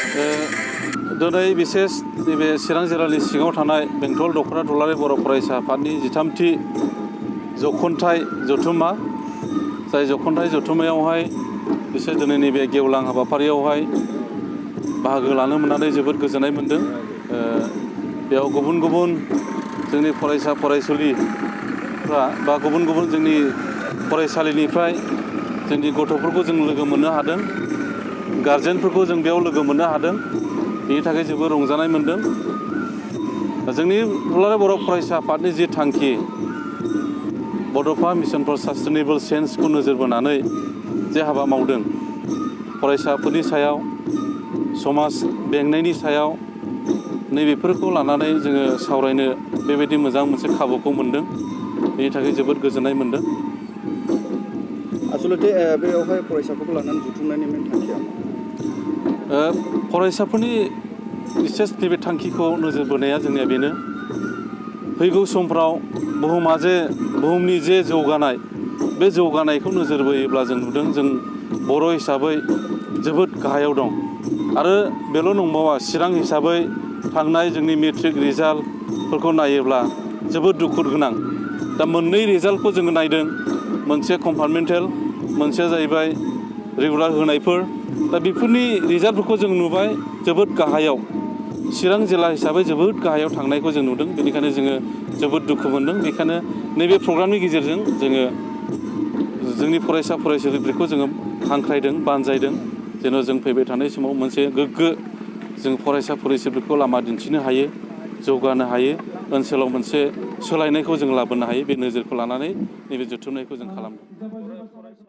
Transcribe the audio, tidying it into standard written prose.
दिनै बिसेस नैबे चिरां जिल्लानि सिङाव थानाय बेंटल दख'रा दुलाराय बर' फरायसा आफादनि 13थि जख'न्थाइ जथुम्मा जाय जख'न्थाइ जथुम्मायावहाय बिसोर दिनै नैबे गेवलां हाबाफारियावहाय बाहागो लानो मोननानै जोबोद गोजोननाय मोनदों। बेयाव गुबुन गुबुन जोंनि फरायसा फरायसुलिफ्रा बा गुबुन गुबुन जोंनि फरायसालिनिफ्राय जोंनि गथ'फोरखौ जों लोगो मोननो हादों, गारजेनफोरखौ जों बेयाव लोगो मोननो हादों। बेनि थाखाय जोबोद रंजानाय मोनदों। जोंनि दुलाराय बर' फरायसा आफादनि जि थांखि बड'फा मिशन फर सास्टेनेबल चेन्जखौ नोजोर बोनानै जे हाबा मावदों, फरायसाफोरनि सायाव, समाज बेंनायनि सायाव, नैबेफोरखौ लानानै जोङो सावरायनो बेबायदि मोजां मोनसे खाबुखौ मोनदों। बेनि थाखाय जोबोद गोजोननाय मोनदों। आसलथे बेयावहाय फरायसाफोरखौ लानानै जुथुमनायनि मेन थांखिया मा? फरायसाफोरनि बिसेस नैबे थांखिखौ नोजोर बोनाया जोंनिया बेनो, फैगौ समफ्राव बुहुमनि जे जौगानाय, बे जौगानायखौ नोजोर बोयोब्ला जों नुदों जों बर' हिसाबै जोबोद गाहायाव दं। आरो बेल' नंबावा, चिरां हिसाबै थांनाय जोंनि मेट्रिक रिजाल्टफोरखौ नायोब्ला जोबोद दुखु गोनां। दा मोननै रिजाल्टखौ जोङो नायदों, मोनसे कम्पार्टमेन्टेल, मोनसेया जाहैबाय रेगुलार होनायफोर। दा बेफोरनि रिजाल्टफोरखौ जों नुबाय जोबोद गाहायाव, चिरां जिल्ला हिसाबै जोबोद गाहायाव थांनायखौ जों नुदों। बेनिखायनो जोङो जोबोद दुखु मोनदों। बेखायनो नैबे प्रग्रामनि गेजेरजों जोङो जोंनि फरायसा फरायसुलिफोरखौ जोङो हांख्रायदों, बानजायदों, जेन' जों फैबाय थानाय समाव मोनसे गोग्गो जों फरायसा फरायसुलिफोरखौ लामा दिन्थिनो हायो, जौगानो हायो, ओनसोलाव मोनसे सोलायनायखौ जों लाबोनो हायो। बे नोजोरखौ लानानै नैबे जथुमनायखौ जों खालामदों।